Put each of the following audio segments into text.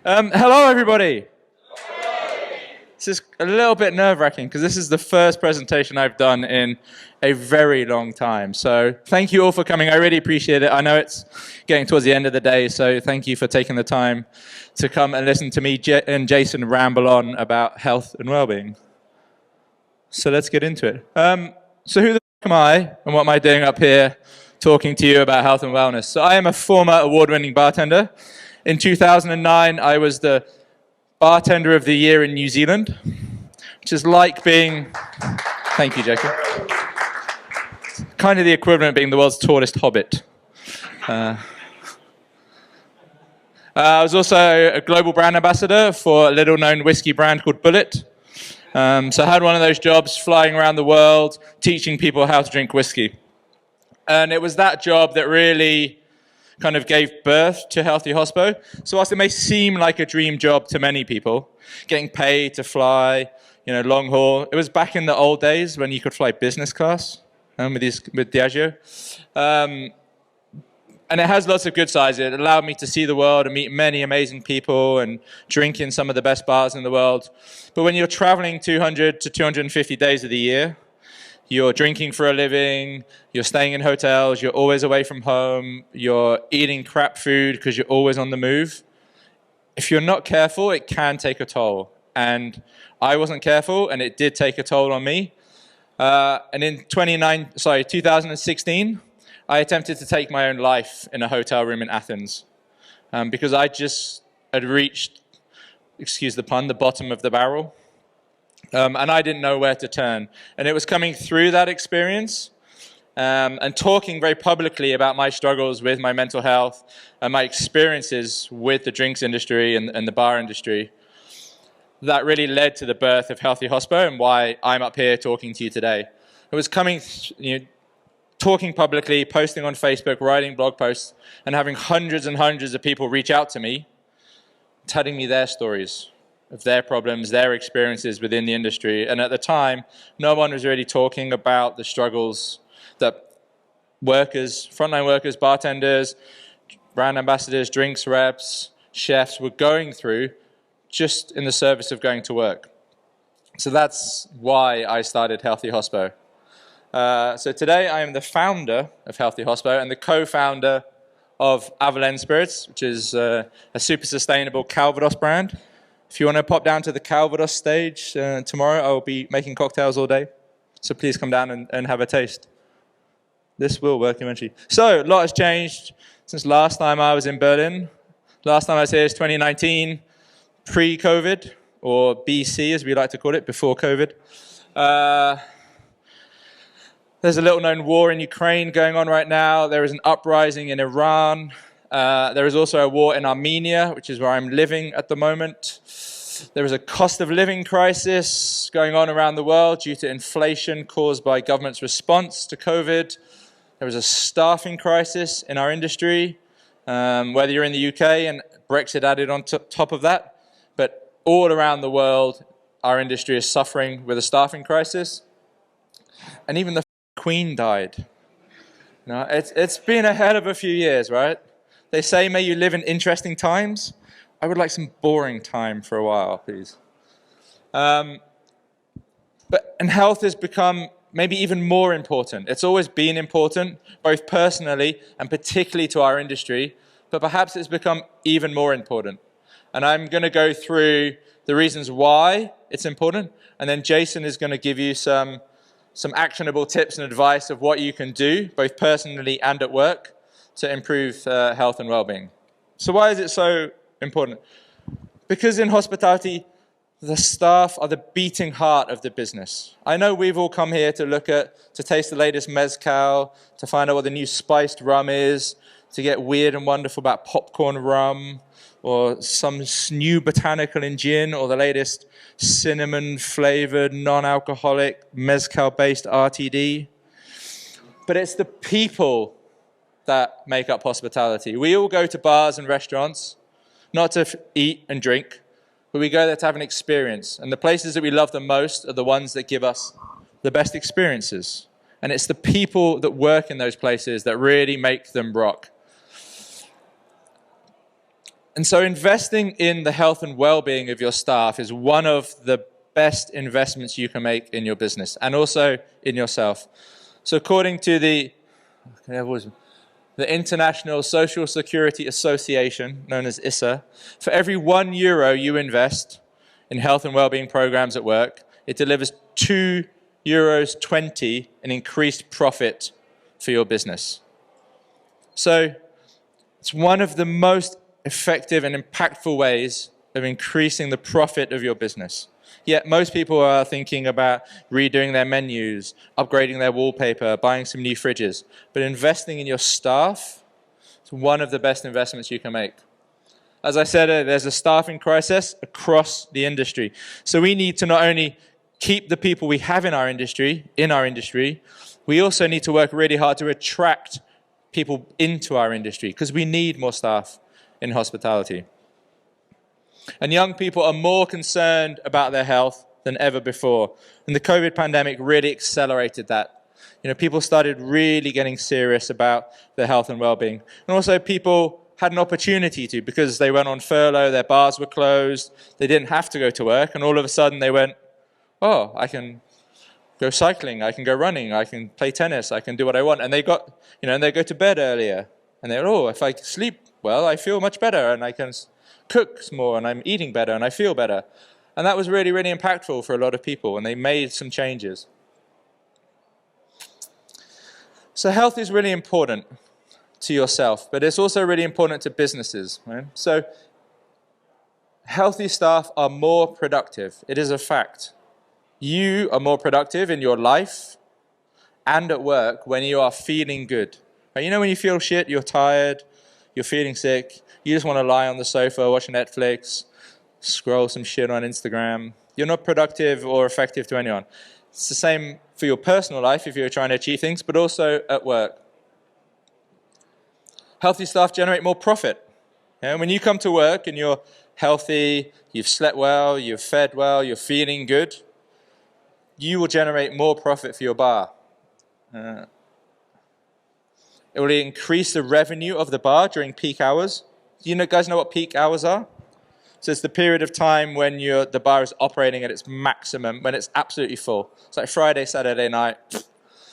Hello, everybody. This is a little bit nerve-wracking because this is the first presentation I've done in a very long time. So thank you all for coming. I really appreciate it. I know it's getting towards the end of the day, so thank you for taking the time to come and listen to me and Jason ramble on about health and well-being. So let's get into it. So who the f*** am I, and what am I doing up here talking to you about health and wellness? So I am a former award-winning bartender. In 2009, I was the Bartender of the Year in New Zealand, which is like being, thank you, Jacob, kind of the equivalent of being the world's tallest hobbit. I was also a global brand ambassador for a little-known whiskey brand called Bullet. So I had one of those jobs flying around the world, teaching people how to drink whiskey. And it was that job that really kind of gave birth to Healthy Hospo. So whilst it may seem like a dream job to many people, getting paid to fly, long haul, it was back in the old days when you could fly business class with Diageo. And it has lots of good sides. It allowed me to see the world and meet many amazing people and drink in some of the best bars in the world. But when you're traveling 200 to 250 days of the year, you're drinking for a living, you're staying in hotels, you're always away from home, you're eating crap food because you're always on the move. If you're not careful, it can take a toll. And I wasn't careful, and it did take a toll on me. And in 2016, I attempted to take my own life in a hotel room in Athens because I just had reached, excuse the pun, the bottom of the barrel. And I didn't know where to turn. And it was coming through that experience and talking very publicly about my struggles with my mental health and my experiences with the drinks industry and the bar industry that really led to the birth of Healthy Hospo and why I'm up here talking to you today. It was coming, talking publicly, posting on Facebook, writing blog posts, and having hundreds and hundreds of people reach out to me, telling me their stories of their problems, their experiences within the industry. And at the time, no one was really talking about the struggles that workers, frontline workers, bartenders, brand ambassadors, drinks reps, chefs were going through just in the service of going to work. So that's why I started Healthy Hospo. So today I am the founder of Healthy Hospo and the co-founder of Avalanche Spirits, which is a super sustainable Calvados brand. If you want to pop down to the Calvados stage tomorrow, I will be making cocktails all day. So please come down and have a taste. This will work eventually. So a lot has changed since last time I was in Berlin. Last time I was here is 2019, pre-COVID, or BC as we like to call it, before COVID. There's a little-known war in Ukraine going on right now. There is an uprising in Iran. There is also a war in Armenia, which is where I'm living at the moment. There is a cost of living crisis going on around the world due to inflation caused by government's response to COVID. There is a staffing crisis in our industry, whether you're in the UK and Brexit added on top of that. But all around the world, our industry is suffering with a staffing crisis. And even the Queen died. It's been a hell of a few years, right? They say, may you live in interesting times. I would like some boring time for a while, please. And health has become maybe even more important. It's always been important, both personally and particularly to our industry, but perhaps it's become even more important. And I'm going to go through the reasons why it's important, and then Jason is going to give you some actionable tips and advice of what you can do, both personally and at work, to improve health and well-being. So why is it so important? Because in hospitality, the staff are the beating heart of the business. I know we've all come here to taste the latest mezcal, to find out what the new spiced rum is, to get weird and wonderful about popcorn rum, or some new botanical in gin, or the latest cinnamon-flavored, non-alcoholic, mezcal-based RTD. But it's the people that make up hospitality. We all go to bars and restaurants, not to eat and drink, but we go there to have an experience. And the places that we love the most are the ones that give us the best experiences. And it's the people that work in those places that really make them rock. And so investing in the health and well-being of your staff is one of the best investments you can make in your business and also in yourself. So according to the International Social Security Association, known as ISA, for every €1 you invest in health and well-being programs at work, it delivers €2.20 in increased profit for your business. So it's one of the most effective and impactful ways of increasing the profit of your business. Yet most people are thinking about redoing their menus, upgrading their wallpaper, buying some new fridges. But investing in your staff is one of the best investments you can make. As I said, there's a staffing crisis across the industry. So we need to not only keep the people we have in our industry, we also need to work really hard to attract people into our industry because we need more staff in hospitality. And young people are more concerned about their health than ever before. And the COVID pandemic really accelerated that. People started really getting serious about their health and well-being. And also people had an opportunity to, because they went on furlough, their bars were closed, they didn't have to go to work, and all of a sudden they went, oh, I can go cycling, I can go running, I can play tennis, I can do what I want. And they got, and they go to bed earlier. And they're, oh, if I sleep well, I feel much better, and I can cook more, and I'm eating better, and I feel better. And that was really, really impactful for a lot of people, and they made some changes. So health is really important to yourself, but it's also really important to businesses. Right? So healthy staff are more productive. It is a fact. You are more productive in your life and at work when you are feeling good. Right? When you feel shit, you're tired, you're feeling sick, you just want to lie on the sofa, watch Netflix, scroll some shit on Instagram. You're not productive or effective to anyone. It's the same for your personal life if you're trying to achieve things, but also at work. Healthy staff generate more profit. When you come to work and you're healthy, you've slept well, you've fed well, you're feeling good, you will generate more profit for your bar. It will increase the revenue of the bar during peak hours. You guys know what peak hours are? So it's the period of time when the bar is operating at its maximum, when it's absolutely full. It's like Friday, Saturday night.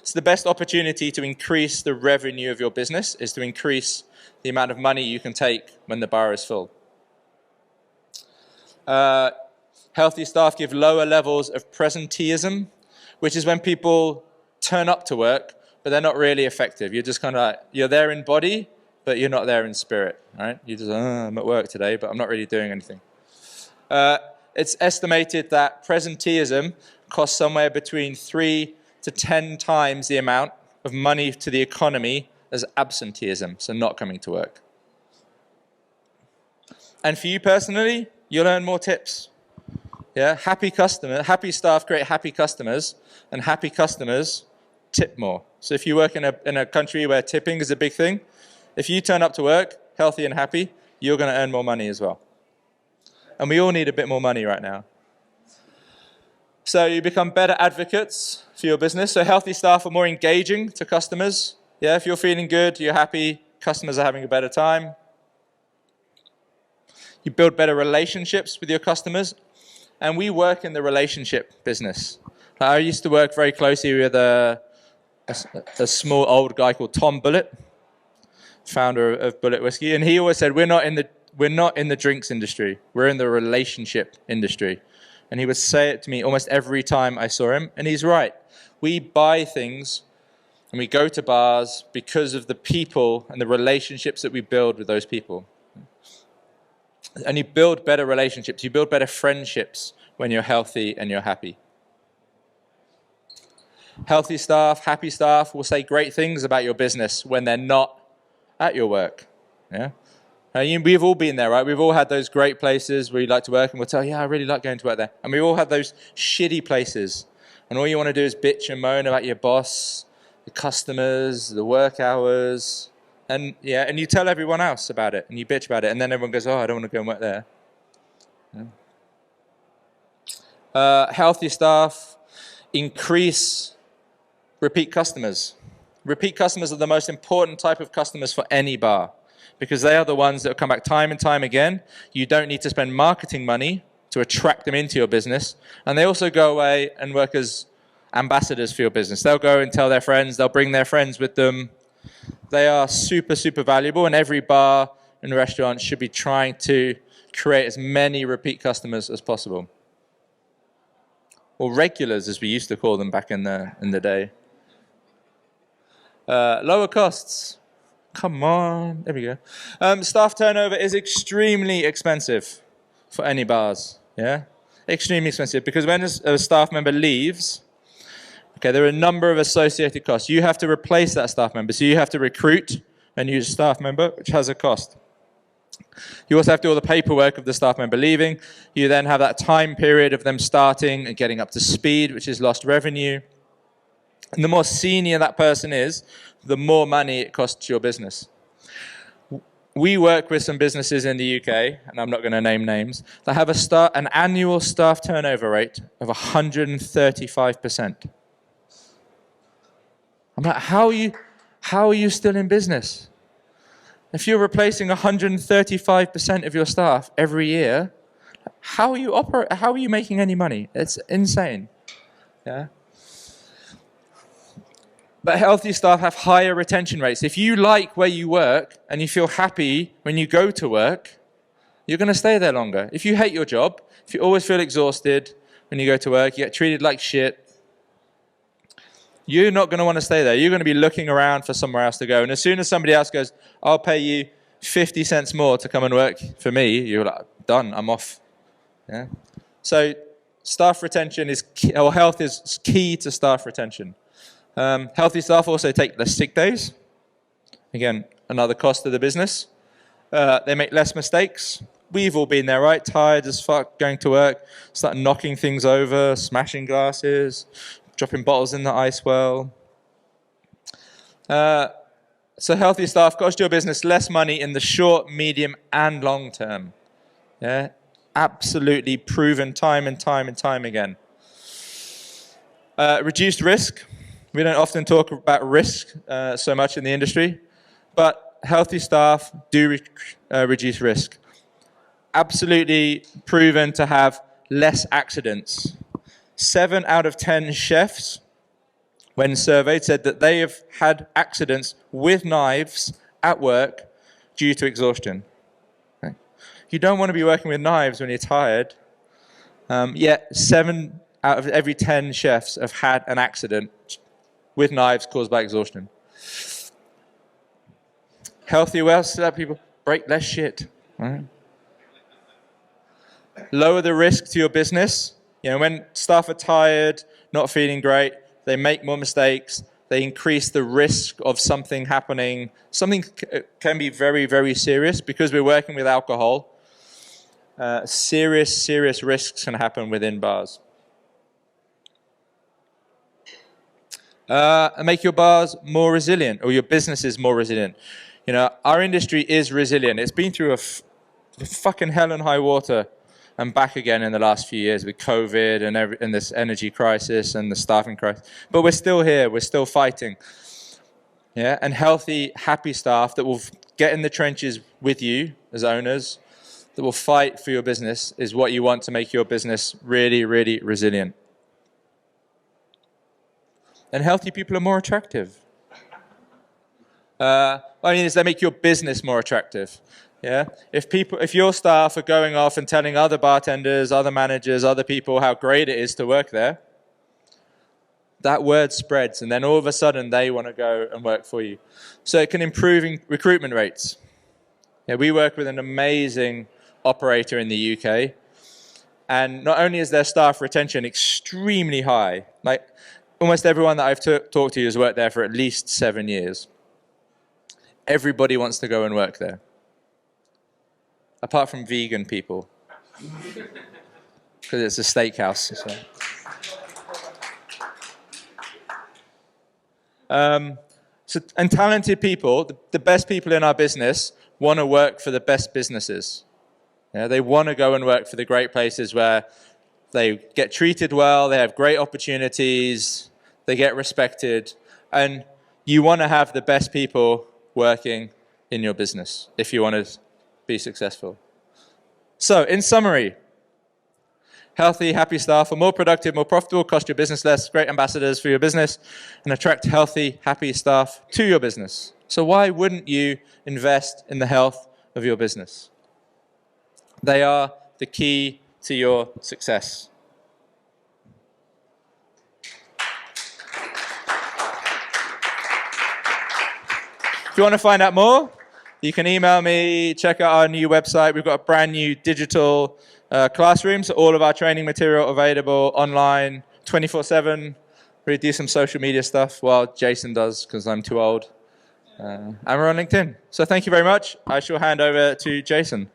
It's the best opportunity to increase the revenue of your business, is to increase the amount of money you can take when the bar is full. Healthy staff give lower levels of presenteeism, which is when people turn up to work, but they're not really effective. You're just kind of you're there in body, but you're not there in spirit. Right? You just, I'm at work today, but I'm not really doing anything. It's estimated that presenteeism costs somewhere between 3 to 10 times the amount of money to the economy as absenteeism, so not coming to work. And for you personally, you'll earn more tips. Yeah, happy staff create happy customers, and happy customers tip more. So if you work in a country where tipping is a big thing, if you turn up to work healthy and happy, you're going to earn more money as well. And we all need a bit more money right now. So you become better advocates for your business. So healthy staff are more engaging to customers. Yeah, if you're feeling good, you're happy, customers are having a better time. You build better relationships with your customers. And we work in the relationship business. I used to work very closely with a small old guy called Tom Bullitt, founder of Bullitt Whiskey, and he always said, we're not in the drinks industry, we're in the relationship industry. And he would say it to me almost every time I saw him, and he's right. We buy things and we go to bars because of the people and the relationships that we build with those people. And you build better relationships, you build better friendships when you're healthy and you're happy. Healthy staff, happy staff will say great things about your business when they're not at your work. Yeah, we've all been there, right? We've all had those great places where you like to work, and we'll tell you, yeah, I really like going to work there. And we've all had those shitty places, and all you want to do is bitch and moan about your boss, the customers, the work hours, and you tell everyone else about it, and you bitch about it, and then everyone goes, oh, I don't want to go and work there. Yeah. Healthy staff increase repeat customers. Repeat customers are the most important type of customers for any bar. because they are the ones that will come back time and time again. You don't need to spend marketing money to attract them into your business. And they also go away and work as ambassadors for your business. They'll go and tell their friends, they'll bring their friends with them. They are super, super valuable, and every bar and restaurant should be trying to create as many repeat customers as possible. Or regulars, as we used to call them back in the day. Lower costs. Come on, there we go. Staff turnover is extremely expensive for any bars, yeah? Extremely expensive, because when a staff member leaves, okay, there are a number of associated costs. You have to replace that staff member, so you have to recruit a new staff member, which has a cost. You also have to do all the paperwork of the staff member leaving. You then have that time period of them starting and getting up to speed, which is lost revenue. And the more senior that person is, the more money it costs your business. We work with some businesses in the UK, and I'm not going to name names, that have an annual staff turnover rate of 135%. I'm like, how are you still in business? If you're replacing 135% of your staff every year, how are you making any money? It's insane. Yeah. But healthy staff have higher retention rates. If you like where you work and you feel happy when you go to work, you're going to stay there longer. If you hate your job, if you always feel exhausted when you go to work, you get treated like shit, you're not going to want to stay there. You're going to be looking around for somewhere else to go. And as soon as somebody else goes, I'll pay you 50 cents more to come and work for me, you're like, done, I'm off. Yeah. So staff retention is key, or health is key to staff retention. Healthy staff also take less sick days. Again, another cost of the business. They make less mistakes. We've all been there, right? Tired as fuck, going to work, start knocking things over, smashing glasses, dropping bottles in the ice well. So healthy staff cost your business less money in the short, medium, and long term. Yeah, absolutely proven time and time again. Reduced risk. We don't often talk about risk so much in the industry, but healthy staff do reduce risk. Absolutely proven to have less accidents. 7 out of 10 chefs, when surveyed, said that they have had accidents with knives at work due to exhaustion. Okay. You don't want to be working with knives when you're tired, yet 7 out of every 10 chefs have had an accident with knives caused by exhaustion. Healthy wells so that people break less shit. Right? Lower the risk to your business. You know, when staff are tired, not feeling great, they make more mistakes, they increase the risk of something happening. Something can be very, very serious because we're working with alcohol. Serious risks can happen within bars. And make your bars more resilient, or your businesses more resilient. You know, our industry is resilient. It's been through a fucking hell and high water and back again in the last few years with COVID and this energy crisis and the staffing crisis. But we're still here. We're still fighting. Yeah, and healthy, happy staff that will get in the trenches with you as owners, that will fight for your business, is what you want to make your business really, really resilient. And healthy people are more attractive. They make your business more attractive. Yeah. If your staff are going off and telling other bartenders, other managers, other people how great it is to work there, that word spreads, and then all of a sudden they want to go and work for you. So it can improve recruitment rates. Yeah, we work with an amazing operator in the UK, and not only is their staff retention extremely high, like almost everyone that I've talked to has worked there for at least 7 years. Everybody wants to go and work there. Apart from vegan people. Because it's a steakhouse. And talented people, the best people in our business, want to work for the best businesses. Yeah, they want to go and work for the great places where they get treated well, they have great opportunities, they get respected, and you want to have the best people working in your business if you want to be successful. So, in summary, healthy, happy staff are more productive, more profitable, cost your business less, great ambassadors for your business, and attract healthy, happy staff to your business. So why wouldn't you invest in the health of your business? They are the key to your success. If you want to find out more, you can email me, check out our new website. We've got a brand new digital classroom, so all of our training material available online 24/7. We do some social media stuff while Jason does, because I'm too old. And we're on LinkedIn. So thank you very much. I shall hand over to Jason.